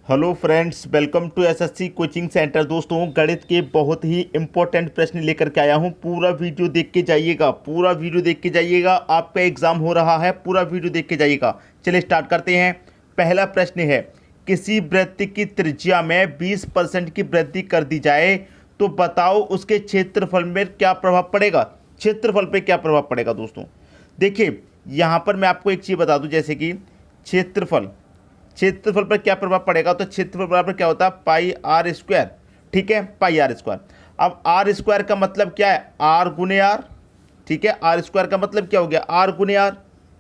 Hello friends, welcome to SSC coaching centre. दोस्तों, गणित के बहुत ही इंपॉर्टेंट प्रश्न लेकर के आया हूं। पूरा वीडियो देख के जाइएगा, पूरा वीडियो देख के जाइएगा। आपका एग्जाम हो रहा है, पूरा वीडियो देख के जाइएगा। चलिए स्टार्ट करते हैं। पहला प्रश्न है, किसी वृत्त की त्रिज्या में 20% की वृद्धि कर दी जाए तो बताओ उसके क्षेत्रफल में क्या प्रभाव पड़ेगा। क्षेत्रफल पे क्या प्रभाव पड़ेगा। दोस्तों देखिए, यहाँ पर मैं आपको एक चीज़ बता दूँ, जैसे कि क्षेत्रफल पर क्या प्रभाव पड़ेगा। तो क्षेत्रफल बराबर क्या होता है, पाई आर स्क्वायर। ठीक है, पाई आर स्क्वायर। अब आर स्क्वायर का मतलब क्या है, आर गुने आर। ठीक है, आर स्क्वायर का मतलब क्या हो गया, आर गुने आर।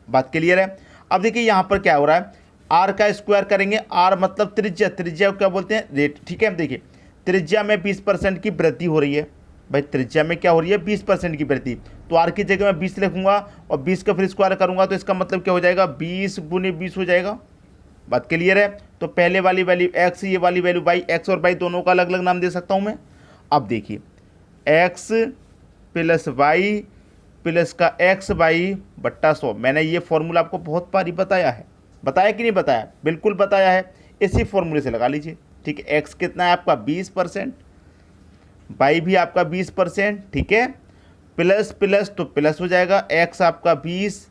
बात क्लियर है। अब देखिए यहाँ पर क्या हो रहा है, आर का स्क्वायर करेंगे, आर मतलब त्रिज्या, त्रिज्या को क्या बोलते हैं, रेट। ठीक है, देखिए त्रिज्या में 20% की वृद्धि हो रही है। भाई त्रिज्या में क्या हो रही है, 20% की वृद्धि। तो आर की जगह मैं 20 लिखूंगा और 20 का फिर स्क्वायर करूंगा, तो इसका मतलब क्या हो जाएगा, 20 गुने 20 हो जाएगा। बात क्लियर है। तो पहले वाली वैल्यू एक्स, ये वाली वैल्यू वाई। एक्स और वाई दोनों का अलग अलग नाम दे सकता हूं मैं। अब देखिए, एक्स प्लस वाई प्लस का एक्स वाई बट्टा 100। मैंने ये फॉर्मूला आपको बहुत बारी बताया है, बताया कि नहीं बताया, बिल्कुल बताया है। इसी फॉर्मूले से लगा लीजिए। ठीक है, एक्स कितना है आपका 20%, वाई भी आपका 20%। ठीक है, प्लस प्लस तो प्लस हो जाएगा, एक्स आपका 20,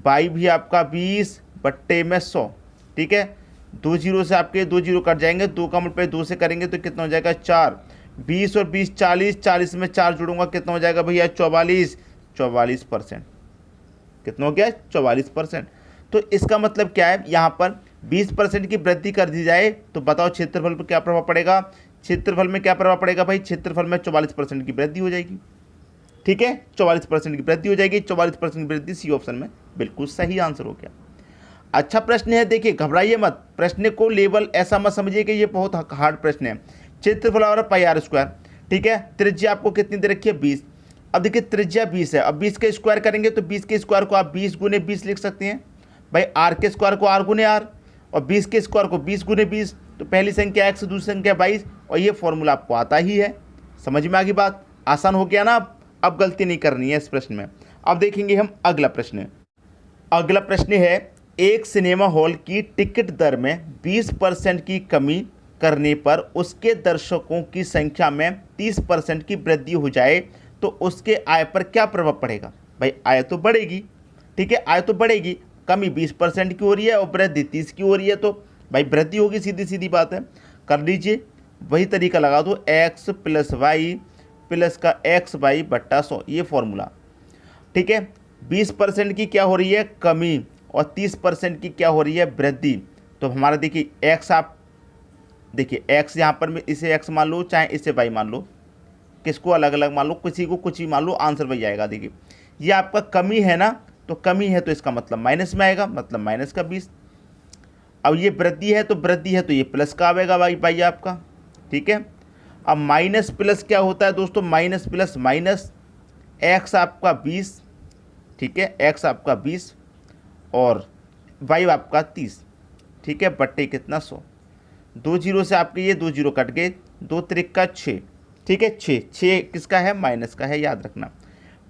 वाई भी आपका 20 बट्टे में 100। ठीक है, 2 जीरो से आपके 2 जीरो कट जाएंगे, 2 का मल्टीप्लाई 2 से करेंगे तो कितना हो जाएगा 4। 20 और 20 40, 40 में 4 जोड़ूंगा, कितना हो जाएगा भैया 44। 44%। कितना हो गया, 44%। तो इसका मतलब क्या है, यहाँ पर 20% की वृद्धि कर दी जाए तो बताओ क्षेत्रफल पर क्या प्रभाव पड़ेगा। क्षेत्रफल में क्या प्रभाव पड़ेगा भाई, क्षेत्रफल में 44% की वृद्धि हो जाएगी। ठीक है, 44% की वृद्धि हो जाएगी। 44% की वृद्धि सी ऑप्शन में बिल्कुल सही आंसर हो गया। अच्छा प्रश्न है, देखिए घबराइए मत, प्रश्न को लेवल ऐसा मत समझिए कि ये बहुत हार्ड प्रश्न है। क्षेत्रफल और पाई आर स्क्वायर। ठीक है, त्रिज्या आपको कितनी दे रखी है, 20। अब देखिए त्रिज्या 20 है, अब 20 के स्क्वायर करेंगे तो 20 के स्क्वायर को आप 20 गुने 20 लिख सकते हैं। भाई आर के स्क्वायर को आर गुने आर और 20 के स्क्वायर को 20 गुने 20। तो पहली संख्या एक्स, दूसरी संख्या 22, और ये फॉर्मूला आपको आता ही है। समझ में आ गई बात, आसान हो गया ना। अब गलती नहीं करनी है इस प्रश्न में। अब देखेंगे हम अगला प्रश्न। अगला प्रश्न है, एक सिनेमा हॉल की टिकट दर में 20% की कमी करने पर उसके दर्शकों की संख्या में 30% की वृद्धि हो जाए तो उसके आय पर क्या प्रभाव पड़ेगा। भाई आय तो बढ़ेगी। ठीक है, आय तो बढ़ेगी, कमी 20% की हो रही है और वृद्धि 30 की हो रही है, तो भाई वृद्धि होगी, सीधी सीधी बात है। कर लीजिए, वही तरीका लगा दो, एक्स प्लस वाई प्लस का एक्स वाई बट्टा 100, ये फॉर्मूला। ठीक है, 20% की क्या हो रही है, कमी, और 30% की क्या हो रही है, वृद्धि। तो हमारा देखिए एक्स, आप देखिए एक्स यहाँ पर मैं इसे एक्स मान लो, चाहे इसे वाई मान लो, किसको अलग अलग मान लो, किसी को कुछ ही मान लो, आंसर वही आएगा। देखिए ये आपका कमी है ना, तो कमी है तो इसका मतलब माइनस में आएगा, मतलब माइनस का 20। अब ये वृद्धि है तो वृद्धि है तो ये प्लस का आएगा भाई भाई आपका। ठीक है, अब माइनस प्लस क्या होता है दोस्तों, माइनस प्लस माइनस, एक्स आपका 20। ठीक है, एक्स आपका 20 और वाई आपका 30। ठीक है, बट्टे कितना 100। 2 जीरो से आपके ये 2 जीरो कट गए, 2 त्रिका 6। ठीक है, 6 किसका है, माइनस का है, याद रखना।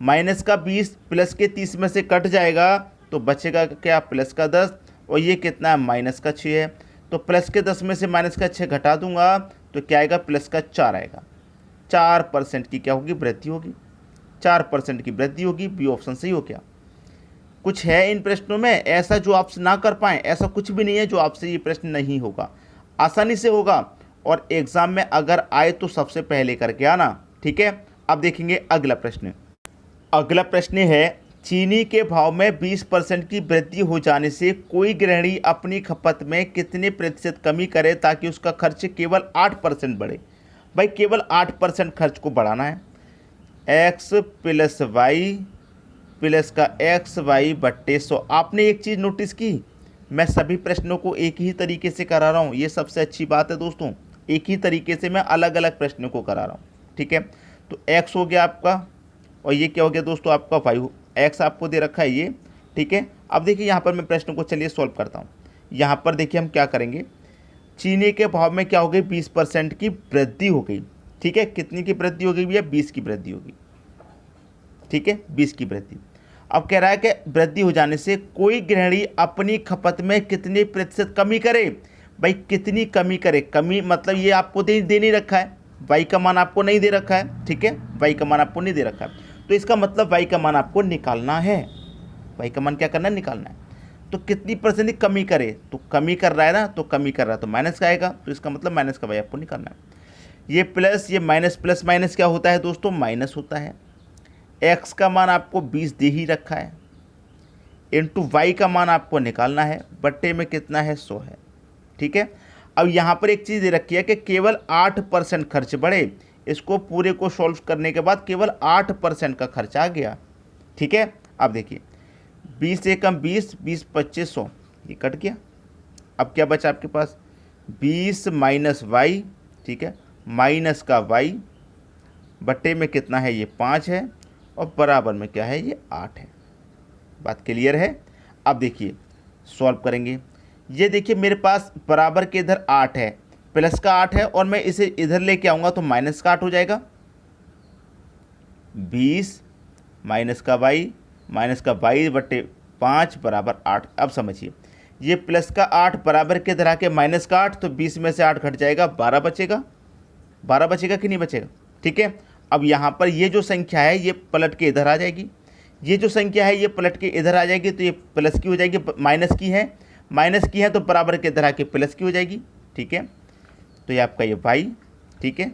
माइनस का 20 प्लस के 30 में से कट जाएगा तो बचेगा क्या, प्लस का 10, और ये कितना है, माइनस का 6 है। तो प्लस के 10 में से माइनस का 6 घटा दूंगा तो क्या आएगा, प्लस का 4 आएगा। 4% की क्या होगी, वृद्धि होगी। 4% की वृद्धि होगी, बी ऑप्शन सही हो गया। कुछ है इन प्रश्नों में ऐसा जो आपसे ना कर पाएँ, ऐसा कुछ भी नहीं है जो आपसे ये प्रश्न नहीं होगा, आसानी से होगा। और एग्जाम में अगर आए तो सबसे पहले करके आना। ठीक है, अब देखेंगे अगला प्रश्न। अगला प्रश्न है, चीनी के भाव में 20% की वृद्धि हो जाने से कोई गृहिणी अपनी खपत में कितने प्रतिशत कमी करे ताकि उसका खर्च केवल 8% बढ़े। भाई केवल 8% खर्च को बढ़ाना है। एक्स प्लस वाई प्लस का एक्स वाई बट्टे 100। आपने एक चीज़ नोटिस की, मैं सभी प्रश्नों को एक ही तरीके से करा रहा हूँ, ये सबसे अच्छी बात है दोस्तों। एक ही तरीके से मैं अलग अलग प्रश्नों को करा रहा हूँ। ठीक है, तो एक्स हो गया आपका, और ये क्या हो गया दोस्तों आपका वाई। एक्स आपको दे रखा है ये। ठीक है, अब देखिए यहाँ पर मैं प्रश्न को चलिए सॉल्व करता हूँ। यहाँ पर देखिए हम क्या करेंगे, चीनी के भाव में क्या हो गई, 20% की वृद्धि हो गई। ठीक है, कितनी की वृद्धि हो गई भैया, 20 की वृद्धि होगी। ठीक है, 20 की वृद्धि। अब कह रहा है कि वृद्धि हो जाने से कोई गृहिणी अपनी खपत में कितने प्रतिशत कमी करे। भाई कितनी कमी करे, कमी मतलब ये आपको दे नहीं रखा है, y का मान आपको नहीं दे रखा है, ठीक है, y का मान आपको नहीं दे रखा है, तो इसका मतलब y का मान आपको निकालना है, y का मान क्या करना है, निकालना है। तो कितनी परसेंट की कमी करे, तो कमी कर रहा है ना, तो कमी कर रहा है तो माइनस का आएगा, तो इसका मतलब माइनस का y आपको निकालना है। ये प्लस ये माइनस, प्लस माइनस क्या होता है दोस्तों, माइनस होता है। x का मान आपको 20 दे ही रखा है, इंटू y का मान आपको निकालना है, बट्टे में कितना है, 100 है, ठीक है। अब यहाँ पर एक चीज़ दे रखी है कि केवल 8% खर्च बढ़े, इसको पूरे को सॉल्व करने के बाद केवल 8% का खर्च आ गया, ठीक है। अब देखिए 20 से कम 20, 20 25 100, ये कट गया। अब क्या बचा आपके पास, 20 माइनस वाई, ठीक है, माइनस का y, बट्टे में कितना है, ये 5 है, और बराबर में क्या है, ये 8 है। बात क्लियर है। अब देखिए सॉल्व करेंगे, ये देखिए मेरे पास बराबर के इधर 8 है, प्लस का 8 है, और मैं इसे इधर लेके आऊँगा तो माइनस का 8 हो जाएगा। 20 माइनस का y बट्टे 5 बराबर 8। अब समझिए ये प्लस का 8 बराबर के इधर आके माइनस का 8, तो 20 में से 8 घट जाएगा, 12 बचेगा, 12 बचेगा कि नहीं बचेगा, ठीक है। अब यहाँ पर ये जो संख्या है ये पलट के इधर आ जाएगी, ये जो संख्या है ये पलट के इधर आ जाएगी, तो ये प्लस की हो जाएगी, माइनस की है तो बराबर के इधर आके प्लस की हो जाएगी, ठीक है। तो ये आपका ये y, ठीक है,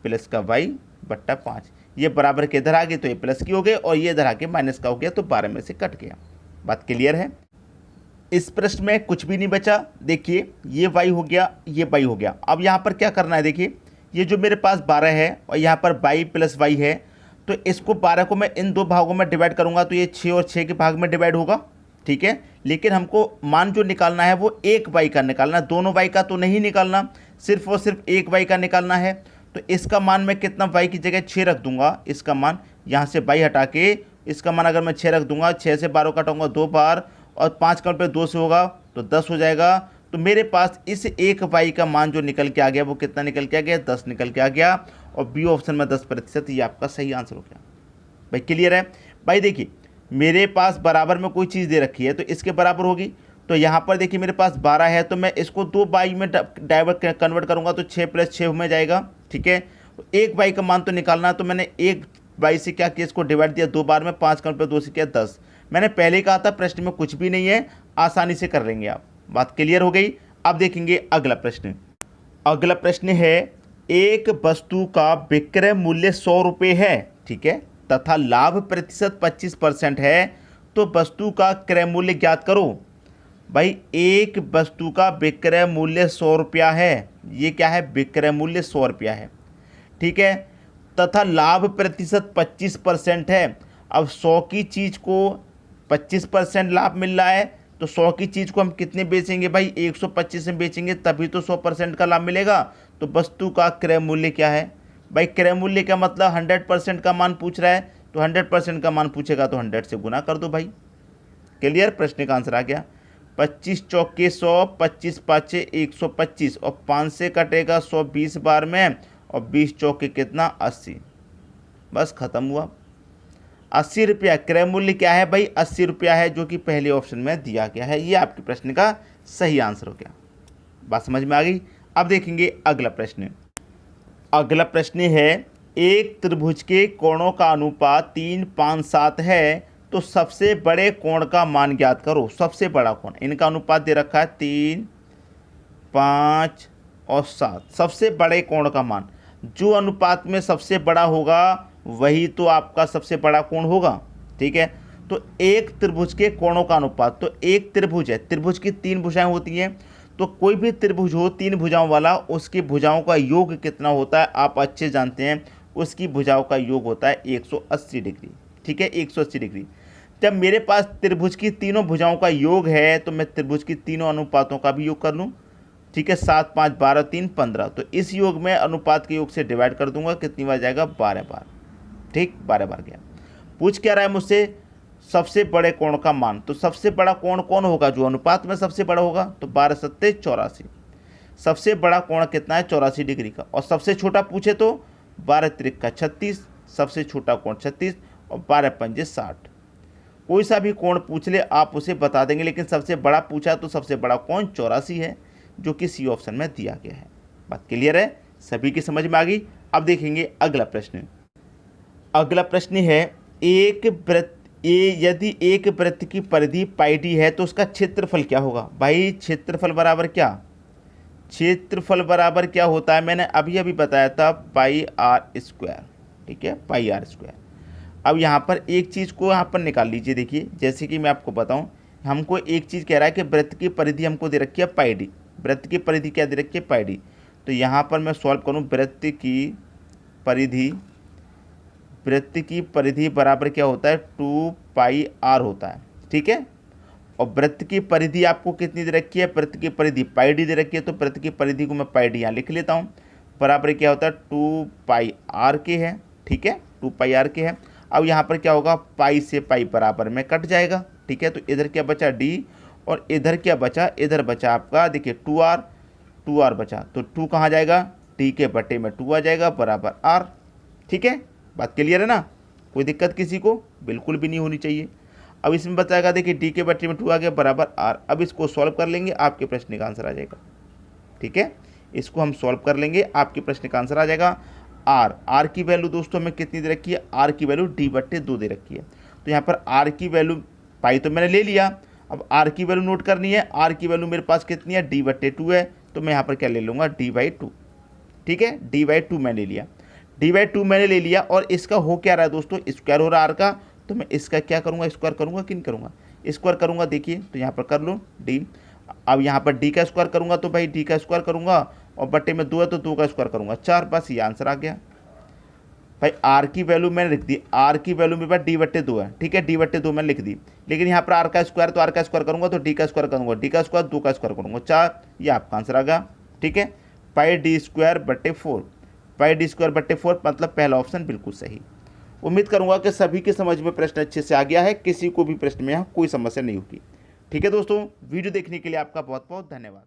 प्लस का y बट्टा 5, ये बराबर के इधर आ गई तो ये प्लस की हो गई, और ये इधर आके माइनस का हो गया, तो 12 में से कट गया। बात क्लियर है। इस प्रश्न में कुछ भी नहीं बचा, देखिए ये y हो गया, ये y हो गया। अब यहाँ पर क्या करना है, देखिए ये जो मेरे पास 12 है और यहाँ पर y प्लस y है, तो इसको 12 को मैं इन दो भागों में डिवाइड करूँगा, तो ये 6 और 6 के भाग में डिवाइड होगा, ठीक है। लेकिन हमको मान जो निकालना है वो एक y का निकालना है, दोनों y का तो नहीं निकालना, सिर्फ और सिर्फ एक y का निकालना है। तो इसका मान मैं कितना, y की जगह 6 रख दूंगा, इसका मान यहाँ से y हटा के इसका मान अगर मैं 6 रख दूंगा, 6 से 12 काटूंगा 2 बार, और 5 का पे 2 से होगा तो 10 हो जाएगा। तो मेरे पास इस एक y का मान जो निकल के आ गया वो कितना निकल के आ गया, 10 निकल के आ गया, और बी ऑप्शन में 10%, ये आपका सही आंसर हो गया। भाई क्लियर है। भाई देखिए मेरे पास बराबर में कोई चीज़ दे रखी है तो इसके बराबर होगी, तो यहाँ पर देखिए मेरे पास 12 है, तो मैं इसको 2 बाई में डाइवर्ट कन्वर्ट करूँगा, तो 6 + 6 में जाएगा, ठीक है। एक बाई का मान तो निकालना है, तो मैंने एक बाई से क्या किया, इसको डिवाइड दिया 2 बार में, 5 का 2 से किया 10। मैंने पहले कहा था प्रश्न में कुछ भी नहीं है, आसानी से कर लेंगे आप। बात क्लियर हो गई। अब देखेंगे अगला प्रश्न। अगला प्रश्न है, एक वस्तु का विक्रय मूल्य 100 रुपये है, ठीक है, तथा लाभ प्रतिशत 25% है, तो वस्तु का क्रय मूल्य ज्ञात करो। भाई एक वस्तु का विक्रय मूल्य 100 रुपया है, ये क्या है, विक्रय मूल्य 100 रुपया है, ठीक है, तथा लाभ प्रतिशत 25% है। अब 100 की चीज़ को 25% लाभ मिल रहा है, तो 100 की चीज़ को हम कितने बेचेंगे भाई, 125 में बेचेंगे, तभी तो 100% का लाभ मिलेगा। तो वस्तु का क्रय मूल्य क्या है भाई, क्रय मूल्य का मतलब 100% का मान पूछ रहा है, तो 100% का मान पूछेगा तो 100 से गुना कर दो भाई। क्लियर, प्रश्न का आंसर आ गया। 25 चौके 100, 25 पाँचे 125, और 5 से कटेगा 100 20 बार में, और 20 चौके कितना 80, बस खत्म हुआ। 80 रुपया क्रय मूल्य क्या है भाई, 80 रुपया है, जो कि पहले ऑप्शन में दिया गया है। ये आपके प्रश्न का सही आंसर हो गया। बात समझ में आ गई। अब देखेंगे अगला प्रश्न। अगला प्रश्न है, एक त्रिभुज के कोणों का अनुपात 3, 5, 7 है, तो सबसे बड़े कोण का मान ज्ञात करो। सबसे बड़ा कोण, इनका अनुपात दे रखा है 3, 5 और 7। सबसे बड़े कोण का मान, जो अनुपात में सबसे बड़ा होगा वही तो आपका सबसे बड़ा कोण होगा, ठीक है। तो एक त्रिभुज के कोणों का अनुपात, तो एक त्रिभुज है, त्रिभुज की 3 भुजाएं होती हैं, तो कोई भी त्रिभुज हो 3 भुजाओं वाला, उसकी भुजाओं का योग कितना होता है आप अच्छे जानते हैं, उसकी भुजाओं का योग होता है 180 डिग्री, ठीक है, 180 डिग्री। जब मेरे पास त्रिभुज की तीनों भुजाओं का योग है, तो मैं त्रिभुज की तीनों अनुपातों का भी योग कर लूँ, ठीक है, 7, 5, 12, 3, 15, तो इस योग में अनुपात के योग से डिवाइड कर दूंगा, कितनी बार जाएगा, 12 बार, ठीक, 12 बार गया। पूछ क्या रहा है मुझसे, सबसे बड़े कोण का मान, तो सबसे बड़ा कोण कौन होगा, जो अनुपात में सबसे बड़ा होगा, तो 12 सत्ते 84। सबसे बड़ा कोण कितना है, 84 डिग्री का। और सबसे छोटा पूछे तो 12 त्रिक का 36, सबसे छोटा कोण 36, और 12 पंजे 60। कोई सा भी कोण पूछ ले आप उसे बता देंगे, लेकिन सबसे बड़ा पूछा तो सबसे बड़ा कोण 84 है, जो कि सी ऑप्शन में दिया गया है। बात क्लियर है, सभी की समझ में आ गई। अब देखेंगे अगला प्रश्न। अगला प्रश्न है एक वृत्त यदि एक वृत्त की परिधि पाई डी है तो उसका क्षेत्रफल क्या होगा। भाई क्षेत्रफल बराबर क्या, क्षेत्रफल बराबर क्या होता है, मैंने अभी अभी बताया था पाई आर स्क्वायर। ठीक है, पाई आर स्क्वायर। अब यहाँ पर एक चीज़ को यहाँ पर निकाल लीजिए। देखिए जैसे कि मैं आपको बताऊँ, हमको एक चीज़ कह रहा है कि वृत्त की परिधि हमको दे रखी है पाई डी। वृत्त की परिधि क्या दे रखी है, पाई डी। तो यहाँ पर मैं सॉल्व करूँ, वृत्त की परिधि बराबर क्या होता है, 2 पाई आर होता है। ठीक है, और वृत्त की परिधि आपको कितनी दे रखी है, वृत्त की परिधि पाई डी दे रखी है। तो वृत्त की परिधि को मैं पाई डी यहाँ लिख लेता हूँ, बराबर क्या होता है 2 पाई आर के है। ठीक है, 2 पाई आर के है। अब यहाँ पर क्या होगा, पाई से पाई बराबर में कट जाएगा। ठीक है, तो इधर क्या बचा डी, और इधर क्या बचा, इधर बचा आपका देखिए 2 आर बचा। तो 2 कहाँ जाएगा, डी के बटे में 2 आ जाएगा बराबर आर। ठीक है, बात क्लियर है ना, कोई दिक्कत किसी को बिल्कुल भी नहीं होनी चाहिए। अब इसमें बताएगा देखिए डी के बटे में 2 आ गया बराबर आर। अब इसको सॉल्व कर लेंगे, आपके प्रश्न का आंसर आ जाएगा। ठीक है, इसको हम सॉल्व कर लेंगे, आपके प्रश्न का आंसर आ जाएगा आर की वैल्यू दोस्तों में कितनी दे रखी है, आर की वैल्यू डी बटे 2 दे रखी है। तो यहाँ पर आर की वैल्यू पाई तो मैंने ले लिया, अब आर की वैल्यू नोट करनी है। आर की वैल्यू मेरे पास कितनी है, डी बटे 2 है। तो मैं यहाँ पर क्या ले लूँगा, डी बाई 2। ठीक है, डी बाई 2 मैंने लिया, डी बाई 2 मैंने ले लिया। और इसका हो क्या रहा है दोस्तों, स्क्वायर हो रहा है आर का। तो मैं इसका क्या करूँगा, स्क्वायर करूँगा कि नहीं करूँगा, स्क्वायर करूँगा। देखिए तो यहाँ पर कर लूँ डी। अब यहाँ पर डी का स्क्वायर करूँगा तो भाई डी का स्क्वायर करूँगा, और बटे में 2 है तो 2 का स्क्वायर करूँगा 4। बस ये आंसर आ गया। भाई आर की वैल्यू मैंने लिख दी, आर की वैल्यू मेरे पास डी बटे 2 है। ठीक है, डी बटे 2 मैंने लिख दी, लेकिन यहाँ पर आर का स्क्वायर, तो आर का स्क्वायर करूँगा तो डी का स्क्वायर करूँगा, डी का स्क्वायर 2 का स्क्वायर करूँगा 4। ये आपका आंसर आ गया। ठीक है, पाई डी स्क्वायर बटे 4, पाई डी स्क्वायर बटे 4 मतलब पहला ऑप्शन बिल्कुल सही। उम्मीद करूँगा कि सभी के समझ में प्रश्न अच्छे से आ गया है, किसी को भी प्रश्न में यहाँ कोई समस्या नहीं होगी। ठीक है दोस्तों, वीडियो देखने के लिए आपका बहुत बहुत धन्यवाद।